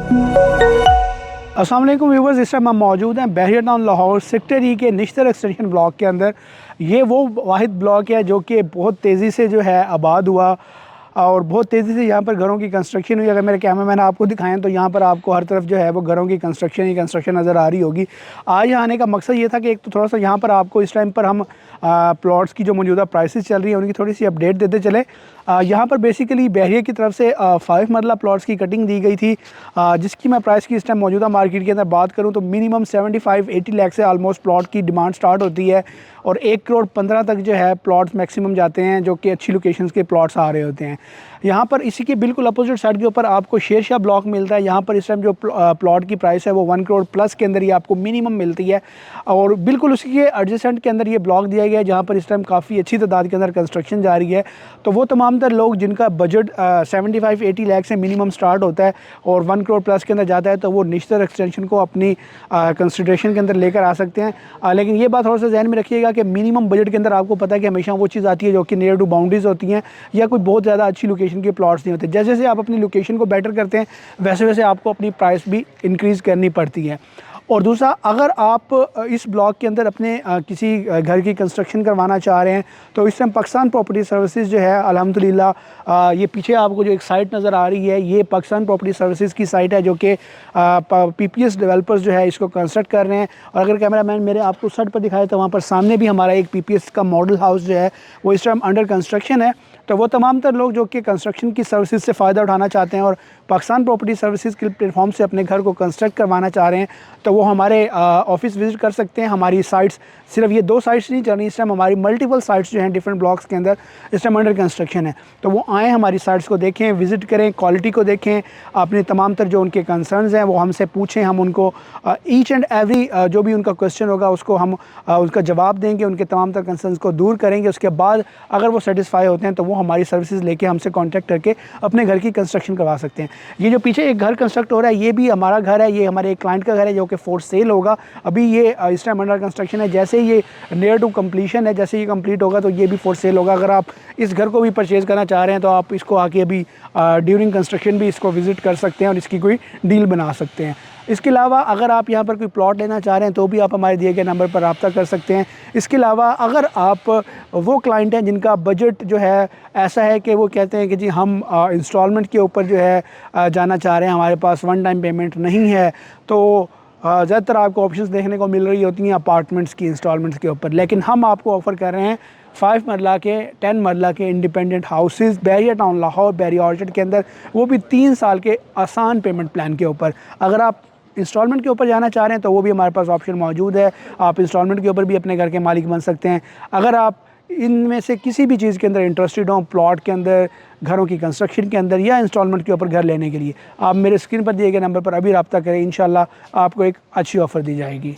अस्सलाम वालेकुम व्यूवर्स, इस टाइम हम मौजूद हैं बहरिया टाउन लाहौर सेक्टर ई के निश्तर एक्सटेंशन ब्लॉक के अंदर। ये वो वाहिद ब्लॉक है जो कि बहुत तेज़ी से जो है आबाद हुआ और बहुत तेज़ी से यहाँ पर घरों की कंस्ट्रक्शन हुई। अगर मेरे कैमरामैन आपको दिखाएं तो यहाँ पर आपको हर तरफ जो है वो घरों की कंस्ट्रक्शन ही कंस्ट्रक्शन नज़र आ रही होगी। आज यहाँ आने का मकसद ये था कि एक तो थोड़ा सा यहाँ पर आपको इस टाइम पर हम प्लॉट्स की जो मौजूदा प्राइसेस चल रही हैं उनकी थोड़ी सी अपडेट देते चले। यहाँ पर बेसिकली बहरिया की तरफ से 5 मरला प्लॉट्स की कटिंग दी गई थी, जिसकी मैं प्राइस की इस टाइम मौजूदा मार्केट के अंदर बात करूँ तो मिनिमम 75-80 लाख से आलमोस्ट प्लॉट की डिमांड स्टार्ट होती है और 1 करोड़ 15 तक जो है प्लॉट्स मैक्सिमम जाते हैं, जो कि अच्छी लोकेशंस के प्लॉट्स आ रहे होते हैं। यहाँ पर इसी के बिल्कुल अपोजिट साइड के ऊपर आपको शेरशाह ब्लॉक मिलता है। यहाँ पर इस टाइम जो प्लॉट की प्राइस है वो 1 करोड़ प्लस के अंदर ही आपको मिनिमम मिलती है और बिल्कुल उसी के एडजेसेंट के अंदर ये ब्लॉक दिया गया है जहाँ पर इस टाइम काफ़ी अच्छी तादाद के अंदर कंस्ट्रक्शन जारी है। तो वो तमाम तर लोग जिनका बजट 75-80 लाख से मिनिमम स्टार्ट होता है और 1 करोड़ प्लस के अंदर जाता है तो वो निश्तर एक्सटेंशन को अपनी कंसिडरेशन के अंदर लेकर आ सकते हैं। लेकिन ये बात थोड़ा सा ध्यान में रखिएगा कि मिनिमम बजट के अंदर आपको पता है कि हमेशा वो चीज़ आती है जो कि नियर टू बाउंड्रीज होती हैं या कोई बहुत ज़्यादा अच्छी लोकेशन के प्लॉट्स नहीं होते। जैसे जैसे आप अपनी लोकेशन को बेटर करते हैं वैसे वैसे आपको अपनी प्राइस भी इंक्रीज़ करनी पड़ती है। और दूसरा, अगर आप इस ब्लॉक के अंदर अपने किसी घर की कंस्ट्रक्शन करवाना चाह रहे हैं तो इस टाइम पाकिस्तान प्रॉपर्टी सर्विसेज जो है अल्हम्दुलिल्लाह, ये पीछे आपको जो एक साइट नज़र आ रही है ये पाकिस्तान प्रॉपर्टी सर्विसेज की साइट है जो कि पीपीएस डेवलपर्स जो है इसको कंस्ट्रक्ट कर रहे हैं। और अगर कैमरामैन मेरे आपको साइट पर दिखाए तो वहाँ पर सामने भी हमारा एक पीपीएस का मॉडल हाउस जो है वो इस टाइम अंडर कंस्ट्रक्शन है। तो वो तमाम तर लोग जो कि कंस्ट्रक्शन की सर्विसेज से फ़ायदा उठाना चाहते हैं और पाकिस्तान प्रॉपर्टी सर्विसेज के प्लेटफॉर्म से अपने घर को कंस्ट्रक्ट करवाना चाह रहे हैं तो वो हमारे ऑफिस विज़िट कर सकते हैं। हमारी साइट्स सिर्फ ये 2 साइट्स नहीं चल रही, इस टाइम हमारी मल्टीपल साइट्स जो हैं डिफरेंट ब्लॉक्स के अंदर इस टाइम अंडर कंस्ट्रक्शन है। तो वो आएँ, हमारी साइट्स को देखें, विज़िट करें, क्वालिटी को देखें, अपने तमाम तर जो उनके कंसर्न्स हैं वो हमसे पूछें। हम उनको ईच एंड एवरी जो भी उनका क्वेश्चन होगा उसको हम उसका जवाब देंगे, उनके तमाम तर कंसर्न्स को दूर करेंगे। उसके बाद अगर वो सेटिस्फाई होते हैं तो वो हमारी सर्विसेज लेके हमसे कांटेक्ट करके अपने घर की कंस्ट्रक्शन करवा सकते हैं। ये जो पीछे एक घर कंस्ट्रक्ट हो रहा है ये भी हमारा घर है, ये हमारे एक क्लाइंट का घर है जो कि फॉर सेल होगा। अभी ये इस टाइम अंडर कंस्ट्रक्शन है, जैसे ये नियर टू कंप्लीशन है, जैसे ये कंप्लीट होगा तो ये भी फॉर सेल होगा। अगर आप इस घर को भी परचेज़ करना चाह रहे हैं तो आप इसको आके अभी ड्यूरिंग कंस्ट्रक्शन भी इसको विज़िट कर सकते हैं और इसकी कोई डील बना सकते हैं। इसके अलावा अगर आप यहाँ पर कोई प्लॉट लेना चाह रहे हैं तो भी आप हमारे दिए गए नंबर पर रब्ता कर सकते हैं। इसके अलावा अगर आप वो क्लाइंट हैं जिनका बजट जो है ऐसा है कि वो कहते हैं कि जी हम इंस्टॉलमेंट के ऊपर जो है जाना चाह रहे हैं, हमारे पास वन टाइम पेमेंट नहीं है, तो ज़्यादातर आपको ऑप्शंस देखने को मिल रही होती हैं अपार्टमेंट्स की इंस्टॉलमेंट्स के ऊपर। लेकिन हम आपको ऑफ़र कर रहे हैं 5 मरला के 10 मरला के इंडिपेंडेंट हाउसेस बहरिया टाउन लाहौर बहरिया ऑर्चर्ड के अंदर, वो भी 3 साल के आसान पेमेंट प्लान के ऊपर। अगर आप इंस्टॉलमेंट के ऊपर जाना चाह रहे हैं तो वो भी हमारे पास ऑप्शन मौजूद है, आप इंस्टॉलमेंट के ऊपर भी अपने घर के मालिक बन सकते हैं। अगर आप इनमें से किसी भी चीज़ के अंदर इंटरेस्टेड हों, प्लॉट के अंदर, घरों की कंस्ट्रक्शन के अंदर या इंस्टॉलमेंट के ऊपर घर लेने के लिए, आप मेरे स्क्रीन पर दिए गए नंबर पर अभी रब्ता करें। इंशाल्लाह आपको एक अच्छी ऑफ़र दी जाएगी।